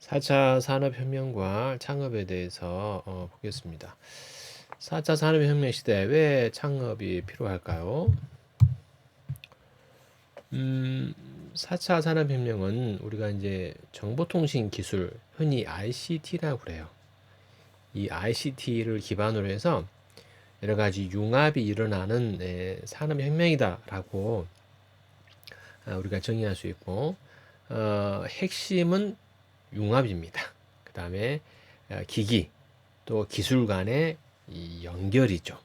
4차 산업혁명과 창업에 대해서 보겠습니다. 4차 산업혁명 시대에 왜 창업이 필요할까요? 4차 산업혁명은 우리가 이제 정보통신 기술, 흔히 ICT라고 그래요. 이 ICT를 기반으로 해서 여러 가지 융합이 일어나는 산업혁명이다라고 우리가 정의할 수 있고, 핵심은 융합입니다. 그 다음에 기기 또 기술 간의 이 연결이죠.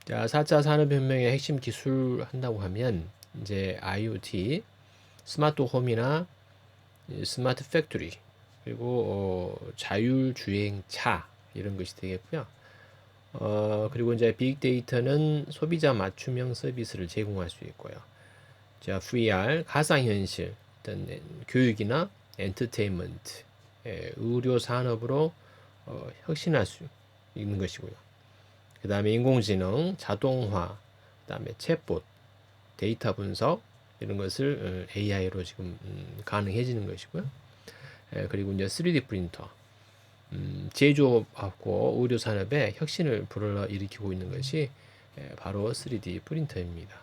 자, 4차 산업혁명의 핵심 기술 한다고 하면 이제 IoT, 스마트 홈이나 스마트 팩토리 그리고 자율주행차 이런 것이 되겠고요. 그리고 이제 빅데이터는 소비자 맞춤형 서비스를 제공할 수 있고요. 자, VR, 가상현실, 어떤 교육이나 엔터테인먼트, 의료 산업으로 혁신할 수 있는 것이고요. 그 다음에 인공지능, 자동화, 그 다음에 챗봇, 데이터 분석 이런 것을 AI로 지금 가능해지는 것이고요. 그리고 이제 3D 프린터, 제조업하고 의료 산업에 혁신을 불러일으키고 있는 것이 바로 3D 프린터입니다.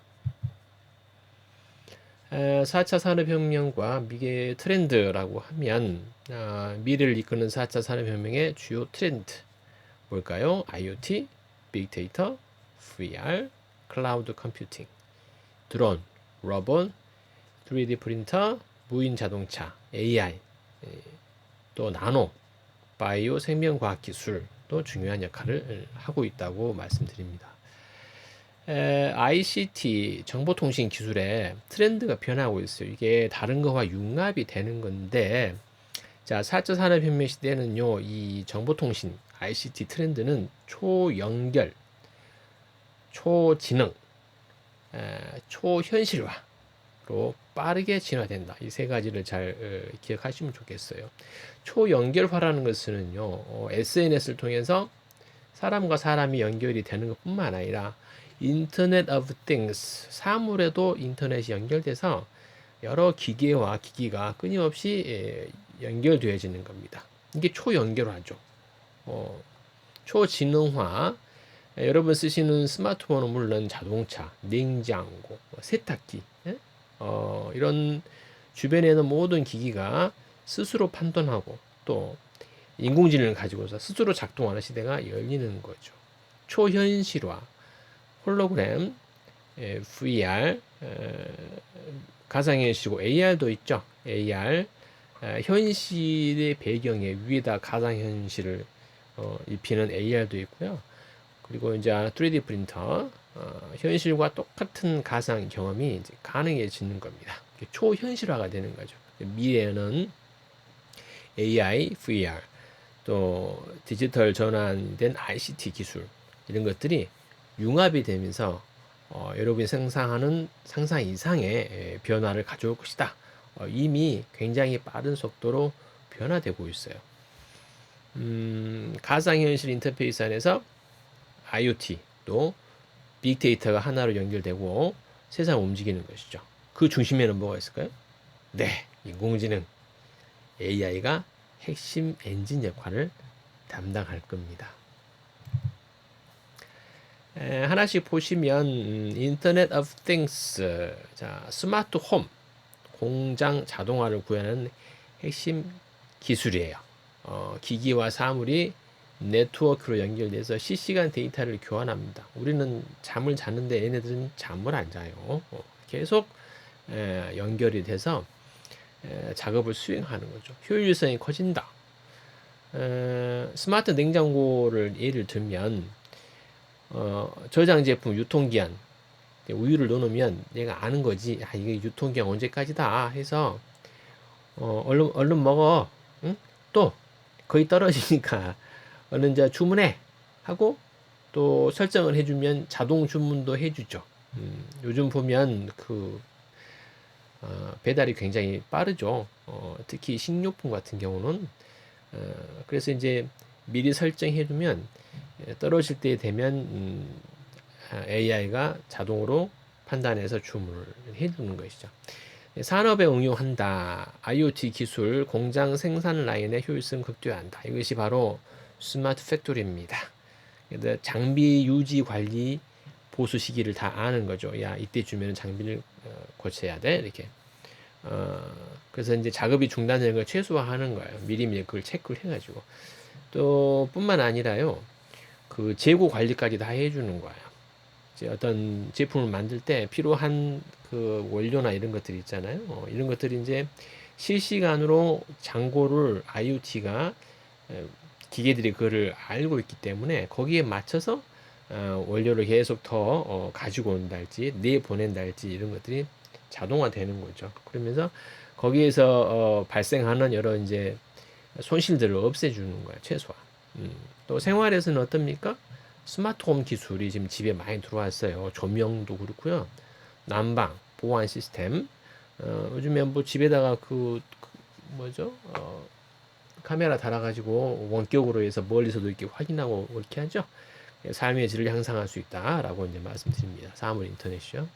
4차 산업혁명과 미래 트렌드라고 하면 미래를 이끄는 4차 산업혁명의 주요 트렌드 뭘까요? IoT, 빅데이터, VR, 클라우드 컴퓨팅, 드론, 로봇, 3D 프린터, 무인 자동차, AI, 또 나노, 바이오 생명과학 기술도 중요한 역할을 하고 있다고 말씀드립니다. ICT 정보통신 기술의 트렌드가 변하고 있어요. 이게 다른 거와 융합이 되는 건데, 자, 4차 산업혁명 시대는요, 이 정보통신 ICT 트렌드는 초연결, 초지능, 초현실화로 빠르게 진화된다. 이 세 가지를 잘 기억하시면 좋겠어요. 초연결화라는 것은요, SNS를 통해서 사람과 사람이 연결이 되는 것뿐만 아니라 인터넷 오브 띵스, 사물에도 인터넷이 연결돼서 여러 기계와 기기가 끊임없이 연결되어지는 겁니다. 이게 초연결화죠. 초지능화, 여러분 쓰시는 스마트폰은 물론 자동차, 냉장고, 세탁기, 이런 주변에 있는 모든 기기가 스스로 판단하고 또 인공지능을 가지고서 스스로 작동하는 시대가 열리는 거죠. 초현실화, 홀로그램, VR, 가상현실이고 AR도 있죠. AR, 현실의 배경에 위에다 가상현실을 입히는 AR도 있고요. 그리고 이제 3D 프린터, 현실과 똑같은 가상 경험이 이제 가능해지는 겁니다. 초현실화가 되는 거죠. 미래에는 AI, VR, 또 디지털 전환된 ICT 기술 이런 것들이 융합이 되면서 여러분이 상상하는 상상 이상의 변화를 가져올 것이다. 이미 굉장히 빠른 속도로 변화되고 있어요. 가상현실 인터페이스 안에서 IoT 또 빅데이터가 하나로 연결되고 세상을 움직이는 것이죠. 그 중심에는 뭐가 있을까요? 네, 인공지능 AI가 핵심 엔진 역할을 담당할 겁니다. 하나씩 보시면 인터넷 오브 띵스, 자, 스마트 홈, 공장 자동화를 구현하는 핵심 기술이에요. 기기와 사물이 네트워크로 연결돼서 실시간 데이터를 교환합니다. 우리는 잠을 자는데 얘네들은 잠을 안 자요. 계속 연결이 돼서 작업을 수행하는 거죠. 효율성이 커진다. 스마트 냉장고를 예를 들면 저장 제품 유통기한 우유를 넣어놓으면 얘가 아는 거지. 이게 유통기한 언제까지다 해서 얼른 먹어. 응? 또 거의 떨어지니까 얼른 이제 주문해 하고 또 설정을 해주면 자동 주문도 해주죠. 요즘 보면 배달이 굉장히 빠르죠. 특히 식료품 같은 경우는 그래서 이제 미리 설정해두면 떨어질 때 되면 AI가 자동으로 판단해서 주문을 해주는 것이죠. 산업에 응용한다. IoT 기술 공장 생산 라인의 효율성 극대화한다. 이것이 바로 스마트 팩토리입니다. 장비 유지 관리 보수 시기를 다 아는 거죠. 야, 이때 주면 장비를 고쳐야 돼. 이렇게. 그래서 이제 작업이 중단되는 걸 최소화하는 거예요. 미리미리 그걸 체크를 해가지고. 또 뿐만 아니라요. 그 재고 관리까지 다 해주는 거예요. 이제 어떤 제품을 만들 때 필요한 그 원료나 이런 것들이 있잖아요. 이런 것들이 이제 실시간으로 잔고를 IoT가 기계들이 그거를 알고 있기 때문에 거기에 맞춰서 원료를 계속 더 가지고 온달지 내보낸달지 이런 것들이 자동화되는 거죠. 그러면서 거기에서 발생하는 여러 이제 손실들을 없애주는 거야, 최소화. 또 생활에서는 어떻습니까? 스마트홈 기술이 지금 집에 많이 들어왔어요. 조명도 그렇고요. 난방, 보안 시스템. 요즘에 뭐 집에다가 뭐죠? 카메라 달아가지고 원격으로 해서 멀리서도 이렇게 확인하고 이렇게 하죠. 삶의 질을 향상할 수 있다라고 이제 말씀드립니다. 사물 인터넷이요.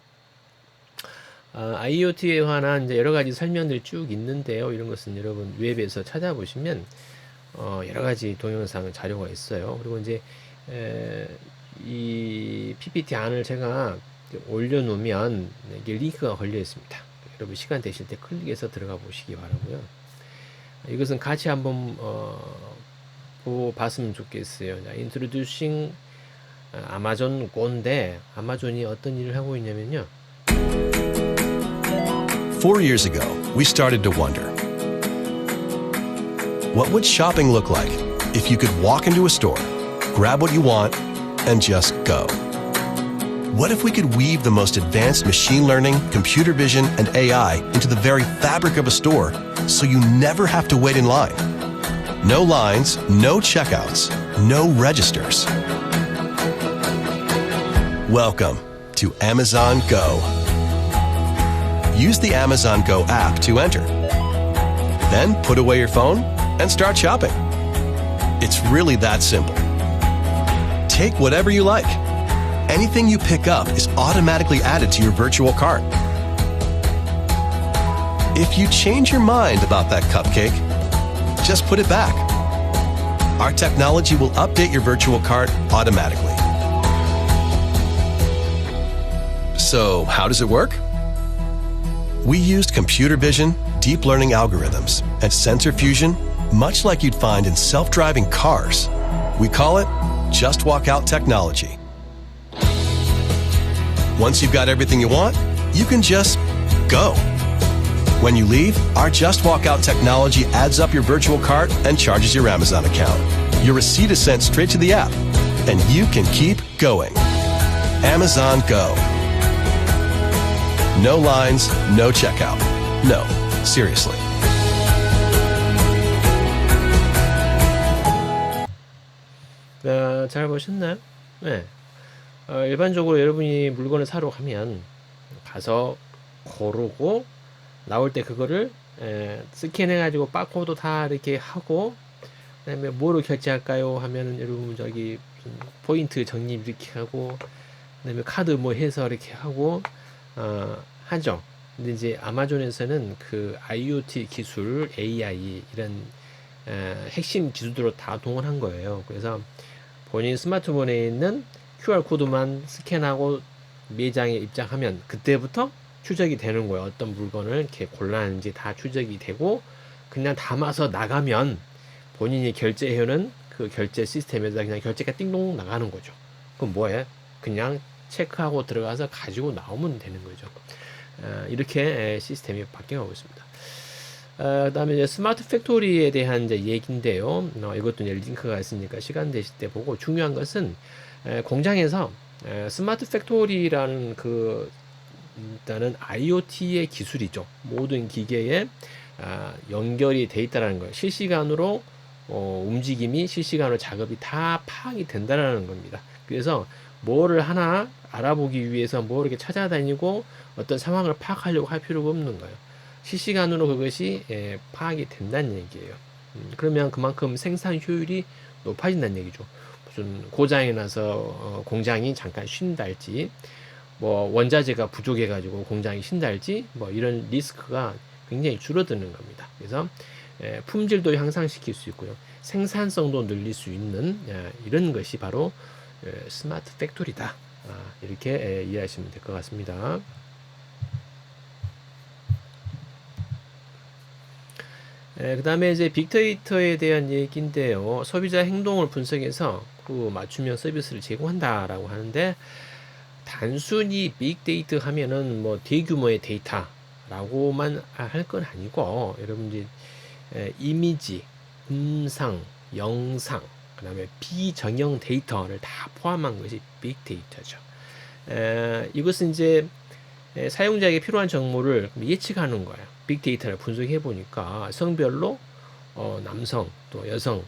IoT에 관한 이제 여러 가지 설명들이 쭉 있는데요. 이런 것은 여러분 웹에서 찾아보시면 여러 가지 동영상 자료가 있어요. 그리고 이제 이 PPT 안을 제가 올려놓으면 이게 링크가 걸려 있습니다. 여러분 시간 되실 때 클릭해서 들어가 보시기 바라고요. 이것은 같이 한번 보고 봤으면 좋겠어요. 자, Introducing 아마존 고인데 아마존이 어떤 일을 하고 있냐면요. 4 years ago, we started to wonder, what would shopping look like if you could walk into a store, grab what you want, and just go? What if we could weave the most advanced machine learning, computer vision, and AI into the very fabric of a store so you never have to wait in line? No lines, no checkouts, no registers. Welcome to Amazon Go. Use the Amazon Go app to enter. Then put away your phone and start shopping. It's really that simple. Take whatever you like. Anything you pick up is automatically added to your virtual cart. If you change your mind about that cupcake, just put it back. Our technology will update your virtual cart automatically. So, how does it work? We used computer vision, deep learning algorithms, and sensor fusion, much like you'd find in self-driving cars. We call it Just Walk Out technology. Once you've got everything you want, you can just go. When you leave, our Just Walk Out technology adds up your virtual cart and charges your Amazon account. Your receipt is sent straight to the app, and you can keep going. Amazon Go. No lines, no checkout. No, seriously. 잘 보셨나요? 네. 일반적으로 여러분이 물건을 사러 가면 가서 고르고 나올 때 그거를 스캔해가지고 바코드 다 이렇게 하고 그다음에 뭐로 결제할까요? 하면은 여러분 저기 포인트 적립 이렇게 하고 그다음에 카드 뭐 해서 이렇게 하고 하죠. 근데 이제 아마존에서는 그 IoT 기술, AI 이런 핵심 기술들로 다 동원한 거예요. 그래서 본인 스마트폰에 있는 QR 코드만 스캔하고 매장에 입장하면 그때부터 추적이 되는 거예요. 어떤 물건을 이렇게 골랐는지 다 추적이 되고 그냥 담아서 나가면 본인이 결제해오는 그 결제 시스템에다 그냥 결제가 띵동 나가는 거죠. 그럼 뭐해? 그냥 체크하고 들어가서 가지고 나오면 되는 거죠. 이렇게 시스템이 바뀌어가고 있습니다. 그다음에 이제 스마트 팩토리에 대한 이제 얘기인데요. 이것도 이제 링크가 있으니까 시간 되실 때 보고 중요한 것은 공장에서 스마트 팩토리라는 일단은 IoT의 기술이죠. 모든 기계에 연결이 돼 있다라는 거예요. 실시간으로 움직임이 실시간으로 작업이 다 파악이 된다라는 겁니다. 그래서 뭐를 하나 알아보기 위해서 뭐 이렇게 찾아다니고 어떤 상황을 파악하려고 할 필요가 없는 거예요. 실시간으로 그것이 파악이 된다는 얘기예요. 그러면 그만큼 생산 효율이 높아진다는 얘기죠. 무슨 고장이 나서 공장이 잠깐 쉰다 할지 뭐 원자재가 부족해가지고 공장이 신달지 뭐 이런 리스크가 굉장히 줄어드는 겁니다. 그래서 품질도 향상시킬 수 있고요. 생산성도 늘릴 수 있는 이런 것이 바로 스마트 팩토리다. 이렇게 이해하시면 될 것 같습니다. 그 다음에 이제 빅데이터에 대한 얘기인데요. 소비자 행동을 분석해서 그 맞춤형 서비스를 제공한다라고 하는데, 단순히 빅데이터 하면은 뭐 대규모의 데이터라고만 할 건 아니고, 여러분들이 이미지, 음성, 영상, 그 다음에 비정형 데이터를 다 포함한 것이 빅데이터죠. 이것은 이제 사용자에게 필요한 정보를 예측하는 거예요. 빅데이터를 분석해 보니까 성별로 남성 또 여성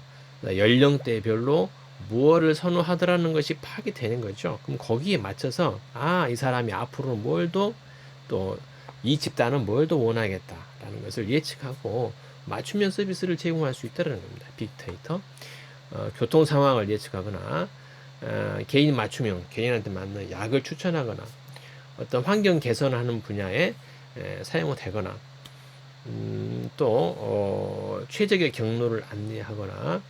연령대별로 무엇을 선호하더라는 것이 파악이 되는 거죠. 그럼 거기에 맞춰서 이 사람이 앞으로 뭘 더 또 이 집단은 뭘 더 원하겠다라는 것을 예측하고 맞춤형 서비스를 제공할 수 있다는 겁니다. 빅데이터. 교통 상황을 예측하거나 개인 맞춤형, 개인한테 맞는 약을 추천하거나 어떤 환경 개선하는 분야에 사용이 되거나 또 최적의 경로를 안내하거나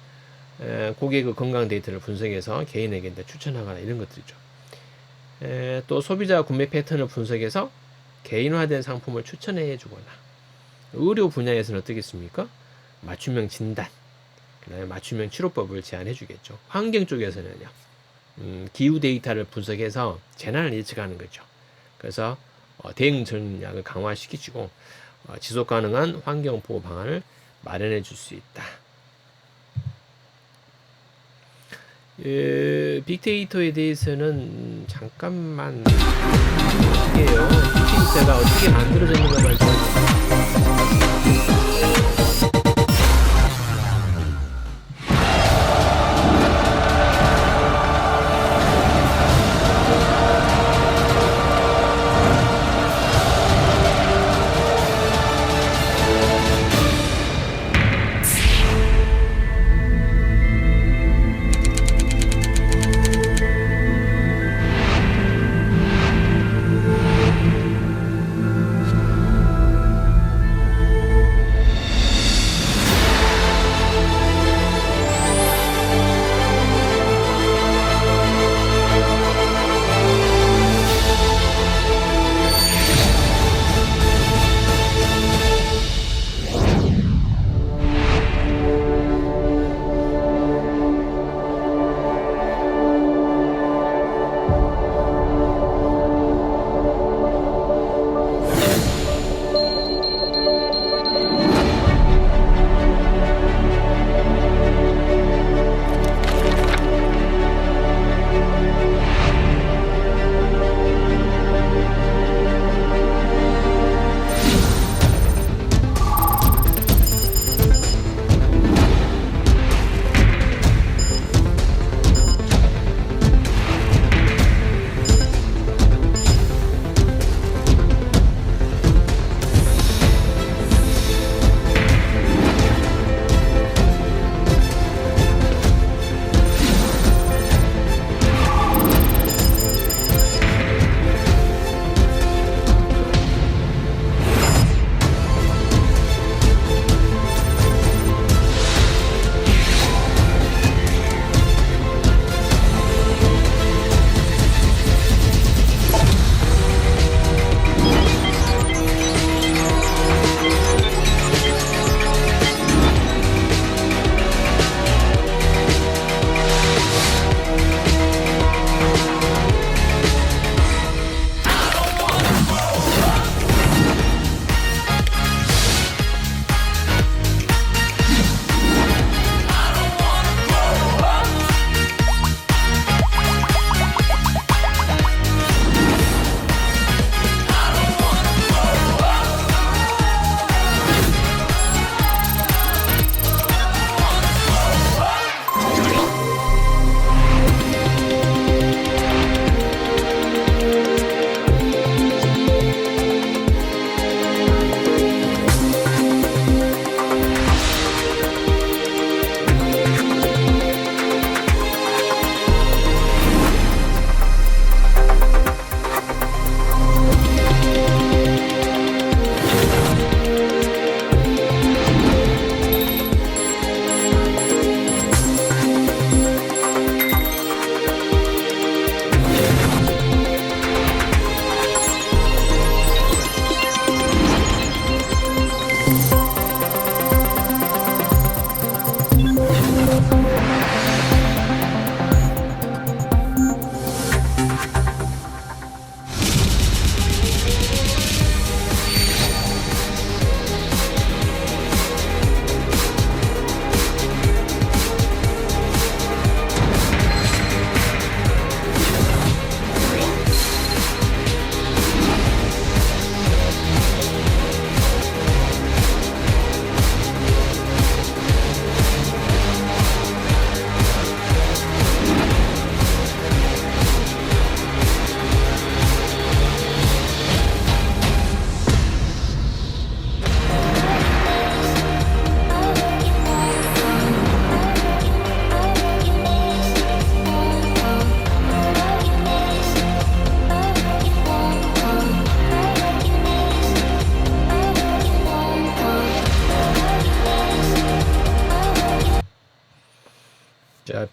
고객의 건강 데이터를 분석해서 개인에게 추천하거나 이런 것들이죠. 또 소비자 구매 패턴을 분석해서 개인화된 상품을 추천해 주거나, 의료 분야에서는 어떻겠습니까? 맞춤형 진단, 그다음에 맞춤형 치료법을 제안해 주겠죠. 환경 쪽에서는요, 기후 데이터를 분석해서 재난을 예측하는 거죠. 그래서 대응 전략을 강화시키고 지속 가능한 환경 보호 방안을 마련해 줄 수 있다. 빅데이터에 대해서는 잠깐만 볼게요. 빅데이터가 어떻게 만들어졌는가만 좀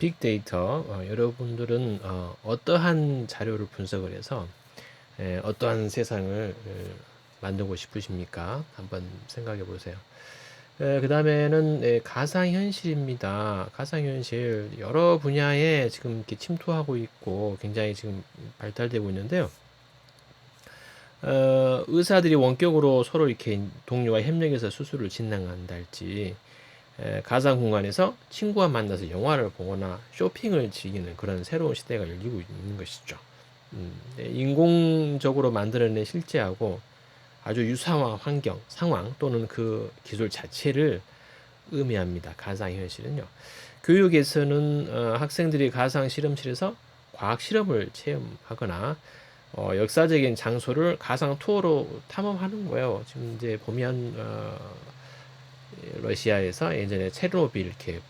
빅데이터, 여러분들은 어떠한 자료를 분석을 해서 어떠한 세상을 만들고 싶으십니까? 한번 생각해 보세요. 그 다음에는 가상현실입니다. 가상현실 여러 분야에 지금 이렇게 침투하고 있고 굉장히 지금 발달되고 있는데요. 의사들이 원격으로 서로 이렇게 동료와 협력해서 수술을 진행한다 할지, 가상 공간에서 친구와 만나서 영화를 보거나 쇼핑을 즐기는 그런 새로운 시대가 열리고 있는 것이죠. 인공적으로 만들어낸 실제하고 아주 유사한 환경, 상황 또는 그 기술 자체를 의미합니다. 가상현실은요. 교육에서는 학생들이 가상 실험실에서 과학 실험을 체험하거나 역사적인 장소를 가상 투어로 탐험하는 거예요. 지금 이제 보면 러시아에서 예전에 체르노빌 이렇게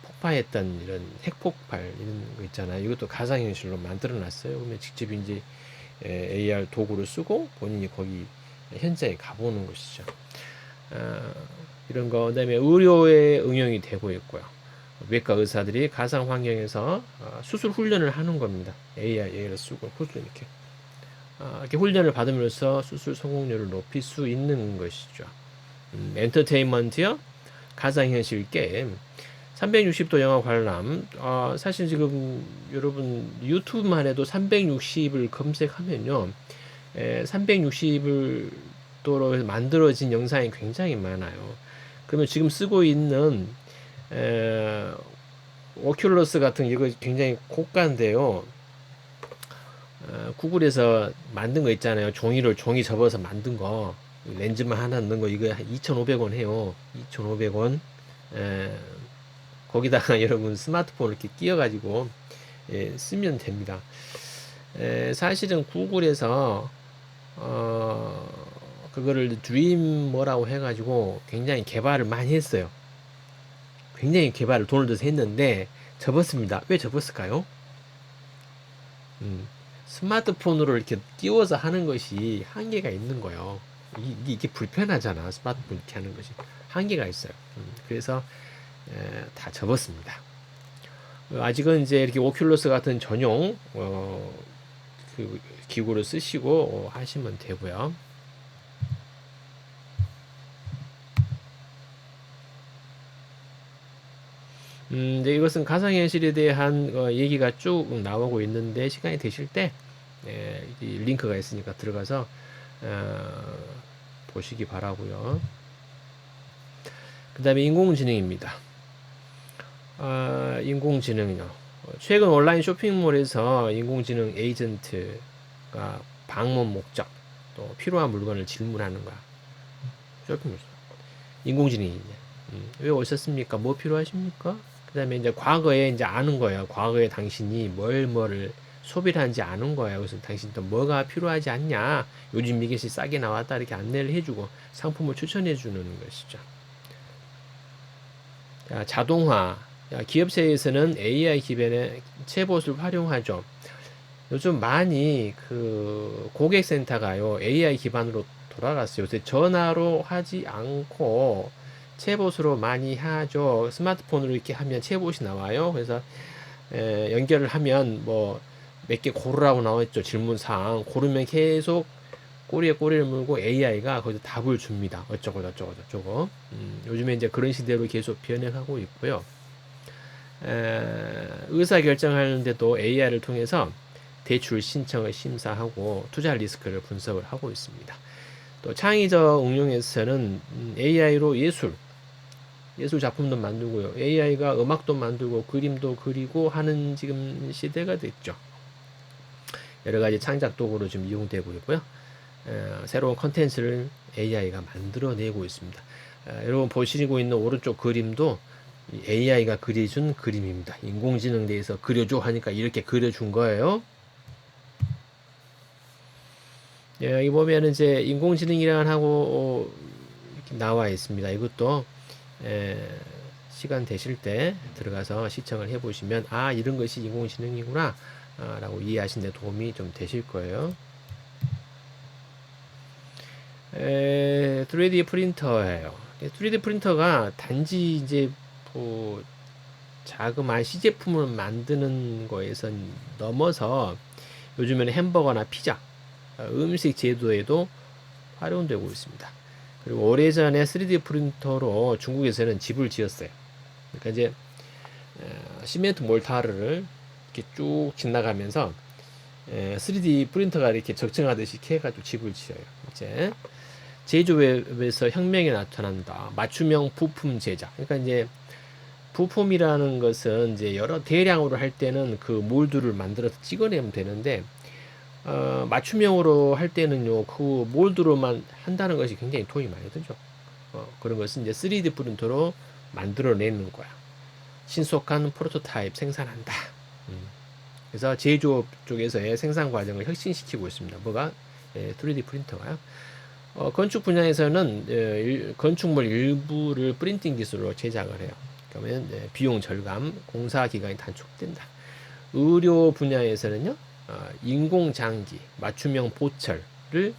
폭파했던 이런 핵폭발 이런 거 있잖아요. 이것도 가상현실로 만들어놨어요. 그러면 직접 이제 AR 도구를 쓰고 본인이 거기 현장에 가보는 것이죠. 이런 거, 그다음에 의료에 응용이 되고 있고요. 외과 의사들이 가상 환경에서 수술 훈련을 하는 겁니다. AR을 쓰고 수술 이렇게 훈련을 받으면서 수술 성공률을 높일 수 있는 것이죠. 엔터테인먼트요, 가상현실 게임, 360도 영화 관람. 사실 지금 여러분 유튜브만 해도 360을 검색하면요, 360을 도로 만들어진 영상이 굉장히 많아요. 그러면 지금 쓰고 있는 오큘러스 같은 이거 굉장히 고가인데요. 구글에서 만든 거 있잖아요. 종이 접어서 만든 거, 렌즈만 하나 넣는 거, 이거 2,500원 해요. 2,500원. 거기다가 여러분 스마트폰을 이렇게 끼워가지고 쓰면 됩니다. 사실은 구글에서 그거를 드림 뭐라고 해가지고 굉장히 개발을 많이 했어요. 굉장히 개발을 돈을 들여서 했는데 접었습니다. 왜 접었을까요? 스마트폰으로 이렇게 끼워서 하는 것이 한계가 있는 거예요. 이게 불편하잖아. 스마트폰 이렇게 하는 것이 한계가 있어요. 그래서 다 접었습니다. 아직은 이제 이렇게 오큘러스 같은 전용 그 기구를 쓰시고 하시면 되고요. 이제 이것은 가상현실에 대한 얘기가 쭉 나오고 있는데 시간이 되실 때 이 링크가 있으니까 들어가서 보시기 바라고요. 그 다음에 인공지능입니다. 인공지능이요. 최근 온라인 쇼핑몰에서 인공지능 에이전트가 방문 목적 또 필요한 물건을 질문하는 거야. 쇼핑몰 인공지능이냐? 왜 오셨습니까? 뭐 필요하십니까? 그 다음에 이제 과거에 이제 아는 거예요. 과거에 당신이 뭐를 소비를 한지 아는 거예요. 그래서 당신 또 뭐가 필요하지 않냐? 요즘 이것이 싸게 나왔다 이렇게 안내를 해주고 상품을 추천해 주는 것이죠. 자, 자동화. 기업체에서는 AI 기반의 챗봇을 활용하죠. 요즘 많이 그 고객센터가요, AI 기반으로 돌아갔어요. 요새 전화로 하지 않고 챗봇으로 많이 하죠. 스마트폰으로 이렇게 하면 챗봇이 나와요. 그래서 연결을 하면 뭐 몇 개 고르라고 나와있죠. 질문사항 고르면 계속 꼬리에 꼬리를 물고 AI가 거기서 답을 줍니다. 어쩌고 저쩌고 저쩌고. 요즘에 이제 그런 시대로 계속 변해가고 있고요. 의사 결정하는데도 AI를 통해서 대출 신청을 심사하고 투자 리스크를 분석을 하고 있습니다. 또 창의적 응용에서는 AI로 예술 작품도 만들고요. AI가 음악도 만들고 그림도 그리고 하는 지금 시대가 됐죠. 여러 가지 창작 도구로 지금 이용되고 있고요. 새로운 컨텐츠를 AI가 만들어내고 있습니다. 여러분 보시고 있는 오른쪽 그림도 AI가 그려준 그림입니다. 인공지능 대해서 그려줘 하니까 이렇게 그려준 거예요. 이 보면 이제 인공지능이란 하고 이렇게 나와 있습니다. 이것도 시간 되실 때 들어가서 시청을 해보시면 이런 것이 인공지능이구나 라고 이해하시는 데 도움이 좀 되실 거예요. 3D 프린터예요. 3D 프린터가 단지 이제 뭐 자그마한 시제품을 만드는 거에서 넘어서 요즘에는 햄버거나 피자, 음식 제조에도 활용되고 있습니다. 그리고 오래전에 3D 프린터로 중국에서는 집을 지었어요. 그러니까 이제 시멘트 몰타르를 이렇게 쭉 지나가면서 3D 프린터가 이렇게 적층하듯이 해가지고 집을 지어요. 이제 제조업에서 혁명이 나타난다. 맞춤형 부품 제작. 그러니까 이제 부품이라는 것은 이제 여러 대량으로 할 때는 그 몰드를 만들어서 찍어내면 되는데 맞춤형으로 할 때는요 그 몰드로만 한다는 것이 굉장히 돈이 많이 들죠. 그런 것은 이제 3D 프린터로 만들어내는 거야. 신속한 프로토타입 생산한다. 그래서 제조업 쪽에서의 생산 과정을 혁신시키고 있습니다. 뭐가? 3D 프린터가요. 건축 분야에서는 건축물 일부를 프린팅 기술로 제작을 해요. 그러면 비용 절감, 공사 기간이 단축된다. 의료 분야에서는요, 인공장기, 맞춤형 보철을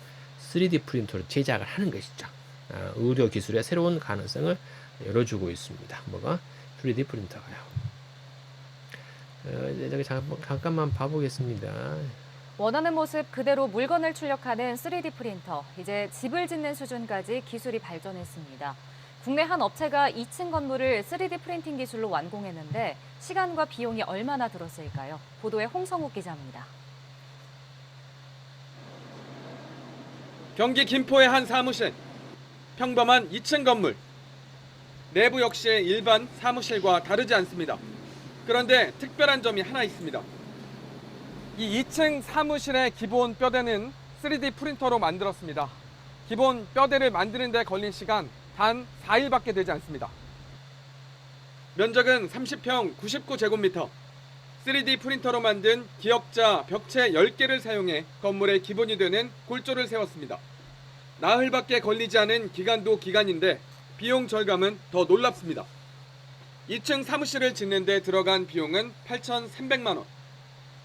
3D 프린터로 제작을 하는 것이죠. 의료 기술의 새로운 가능성을 열어주고 있습니다. 뭐가? 3D 프린터가요. 여기 잠깐만 봐보겠습니다. 원하는 모습 그대로 물건을 출력하는 3D 프린터. 이제 집을 짓는 수준까지 기술이 발전했습니다. 국내 한 업체가 2층 건물을 3D 프린팅 기술로 완공했는데 시간과 비용이 얼마나 들었을까요? 보도에 홍성욱 기자입니다. 경기 김포의 한 사무실. 평범한 2층 건물. 내부 역시 일반 사무실과 다르지 않습니다. 그런데 특별한 점이 하나 있습니다. 이 2층 사무실의 기본 뼈대는 3D 프린터로 만들었습니다. 기본 뼈대를 만드는 데 걸린 시간 단 4일밖에 되지 않습니다. 면적은 30평 99제곱미터. 3D 프린터로 만든 기역자 벽체 10개를 사용해 건물의 기본이 되는 골조를 세웠습니다. 나흘밖에 걸리지 않은 기간도 기간인데 비용 절감은 더 놀랍습니다. 2층 사무실을 짓는 데 들어간 비용은 8,300만 원.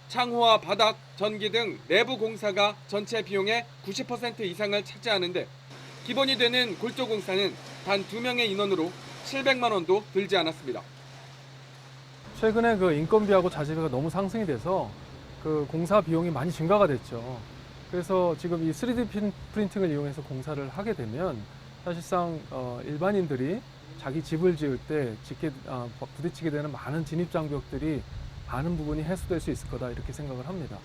창호와 바닥, 전기 등 내부 공사가 전체 비용의 90% 이상을 차지하는데 기본이 되는 골조 공사는 단 2명의 인원으로 700만 원도 들지 않았습니다. 최근에 그 인건비하고 자재비가 너무 상승이 돼서 그 공사 비용이 많이 증가가 됐죠. 그래서 지금 이 3D 프린팅을 이용해서 공사를 하게 되면 사실상 일반인들이 자기 집을 지을 때 부딪히게 되는 많은 진입장벽들이 많은 부분이 해소될 수 있을 거다 이렇게 생각을 합니다.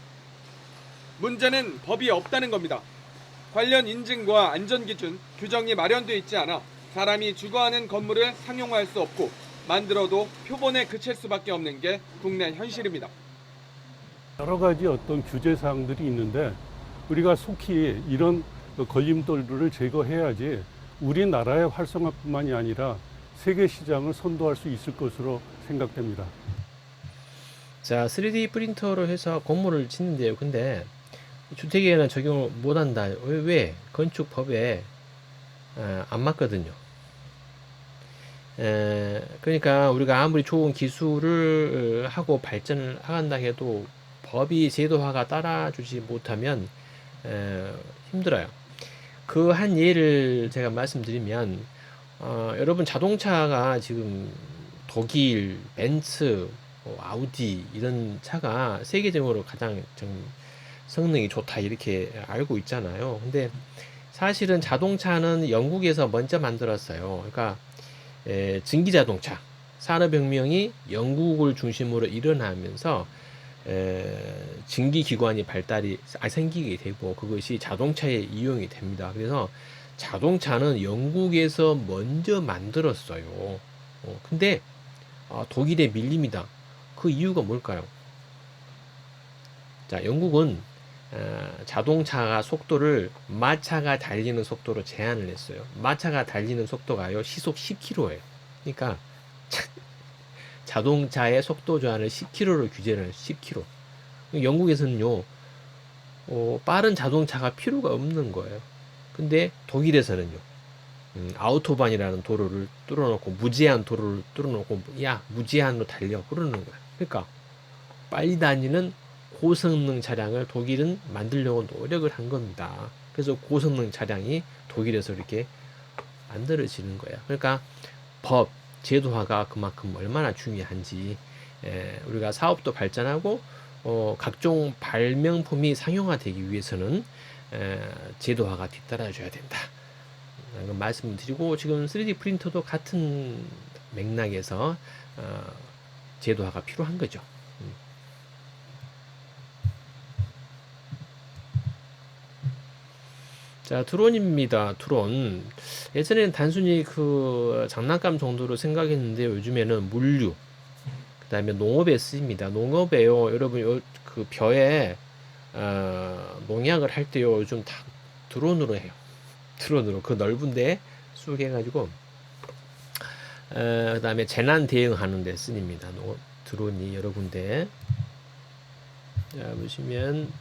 문제는 법이 없다는 겁니다. 관련 인증과 안전기준, 규정이 마련되어 있지 않아 사람이 주거하는 건물을 상용화할 수 없고 만들어도 표본에 그칠 수밖에 없는 게 국내 현실입니다. 여러 가지 어떤 규제 사항들이 있는데 우리가 속히 이런 걸림돌들을 제거해야지 우리나라의 활성화뿐만이 아니라 세계 시장을 선도할 수 있을 것으로 생각됩니다. 자, 3D 프린터로 해서 건물을 짓는데요. 근데 주택에는 적용을 못한다. 왜? 건축법에 안 맞거든요. 그러니까 우리가 아무리 좋은 기술을 하고 발전을 한다 해도 법이 제도화가 따라주지 못하면 힘들어요. 그 한 예를 제가 말씀드리면 여러분 자동차가 지금 독일, 벤츠, 아우디 이런 차가 세계적으로 가장 좀 성능이 좋다 이렇게 알고 있잖아요. 근데 사실은 자동차는 영국에서 먼저 만들었어요. 그러니까 증기자동차 산업혁명이 영국을 중심으로 일어나면서 증기기관이 발달이 생기게 되고 그것이 자동차에 이용이 됩니다. 그래서 자동차는 영국에서 먼저 만들었어요. 근데 독일에 밀립니다. 그 이유가 뭘까요? 자, 영국은 자동차가 속도를 마차가 달리는 속도로 제한을 했어요. 마차가 달리는 속도가요 시속 10km예요. 그러니까 자동차의 속도 제한을 10km로 규제를 해요. 10km. 영국에서는요 빠른 자동차가 필요가 없는 거예요. 근데 독일에서는요 아우토반이라는 도로를 뚫어놓고 무제한 도로를 뚫어놓고 야 무제한으로 달려 그러는 거야. 그러니까 빨리 다니는 고성능 차량을 독일은 만들려고 노력을 한 겁니다. 그래서 고성능 차량이 독일에서 이렇게 만들어지는 거야. 그러니까 법, 제도화가 그만큼 얼마나 중요한지, 우리가 사업도 발전하고 각종 발명품이 상용화되기 위해서는 제도화가 뒤따라줘야 된다. 이런 말씀을 드리고, 지금 3D 프린터도 같은 맥락에서 제도화가 필요한 거죠. 자, 드론입니다. 드론. 예전에는 단순히 그 장난감 정도로 생각했는데 요즘에는 물류, 그 다음에 농업에 쓰입니다. 농업에요. 여러분, 그 벼에 농약을 할 때요, 요즘 다 드론으로 해요. 드론으로. 그 넓은데 쑥 해가지고, 그 다음에 재난 대응하는 데 쓰입니다. 드론이 여러 군데. 자, 보시면,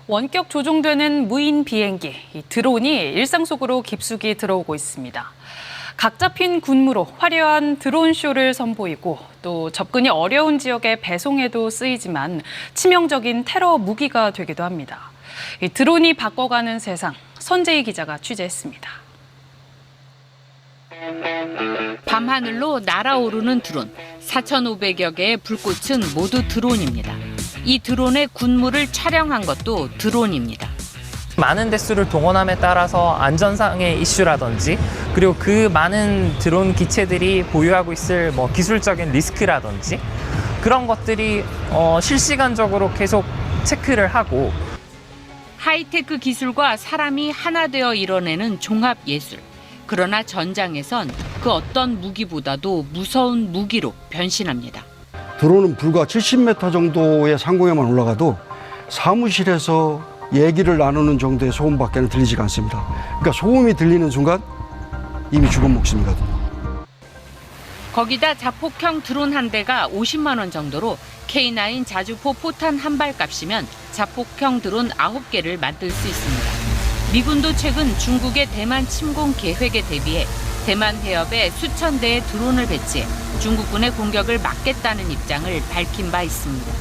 원격 조종되는 무인 비행기, 이 드론이 일상 속으로 깊숙이 들어오고 있습니다. 각 잡힌 군무로 화려한 드론쇼를 선보이고 또 접근이 어려운 지역의 배송에도 쓰이지만 치명적인 테러 무기가 되기도 합니다. 이 드론이 바꿔가는 세상, 선재희 기자가 취재했습니다. 밤하늘로 날아오르는 드론, 4,500여 개의 불꽃은 모두 드론입니다. 이 드론의 군무를 촬영한 것도 드론입니다. 많은 대수를 동원함에 따라서 안전상의 이슈라든지 그리고 그 많은 드론 기체들이 보유하고 있을 기술적인 리스크라든지 그런 것들이 실시간적으로 계속 체크를 하고 하이테크 기술과 사람이 하나 되어 이뤄내는 종합 예술. 그러나 전장에선 그 어떤 무기보다도 무서운 무기로 변신합니다. 드론은 불과 70m 정도의 상공에만 올라가도 사무실에서 얘기를 나누는 정도의 소음밖에는 들리지가 않습니다. 그러니까 소음이 들리는 순간 이미 죽은 목숨이거든요. 거기다 자폭형 드론 한 대가 50만 원 정도로 K9 자주포 포탄 한 발 값이면 자폭형 드론 9개를 만들 수 있습니다. 미군도 최근 중국의 대만 침공 계획에 대비해 대만 해협에 수천 대의 드론을 배치해 중국군의 공격을 막겠다는 입장을 밝힌 바 있습니다.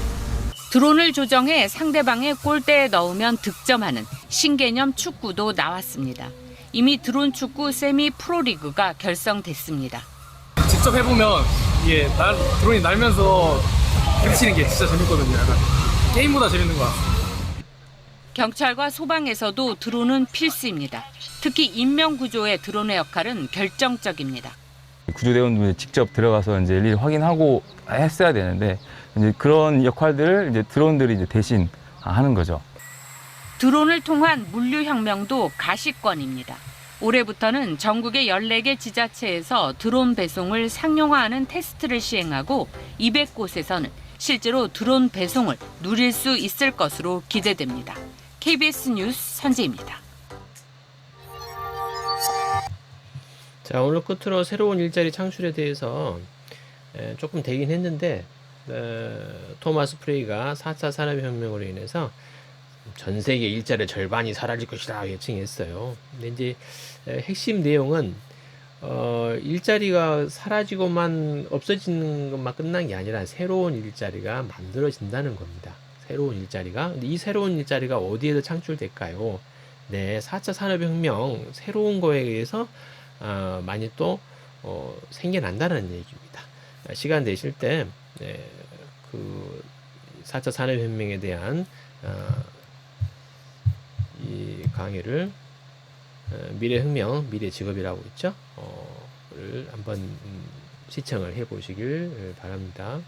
드론을 조정해 상대방의 골대에 넣으면 득점하는 신개념 축구도 나왔습니다. 이미 드론 축구 세미 프로리그가 결성됐습니다. 직접 해보면 이게 드론이 날면서 부딪히는 게 진짜 재밌거든요. 약간 게임보다 재밌는 것 같아요. 경찰과 소방에서도 드론은 필수입니다. 특히 인명 구조의 드론의 역할은 결정적입니다. 구조대원들이 직접 들어가서 이제 일일이 확인하고 했어야 되는데 이제 그런 역할들을 이제 드론들이 이제 대신 하는 거죠. 드론을 통한 물류혁명도 가시권입니다. 올해부터는 전국의 14개 지자체에서 드론 배송을 상용화하는 테스트를 시행하고 200곳에서는 실제로 드론 배송을 누릴 수 있을 것으로 기대됩니다. KBS 뉴스 선재입니다. 자, 오늘 끝으로 새로운 일자리 창출에 대해서 조금 되긴 했는데, 토마스 프레이가 4차 산업혁명으로 인해서 전 세계 일자리 절반이 사라질 것이다 예측했어요. 근데 이제 핵심 내용은 일자리가 사라지고만 없어지는 것만 끝난 게 아니라 새로운 일자리가 만들어진다는 겁니다. 새로운 일자리가. 근데 이 새로운 일자리가 어디에서 창출될까요? 네, 4차 산업혁명 새로운 거에 의해서 많이 또 생겨난다는 얘기입니다. 시간 되실 때 그 4차 산업혁명에 대한 이 강의를 미래혁명, 미래직업이라고 있죠. 를 한번 시청을 해보시길 바랍니다.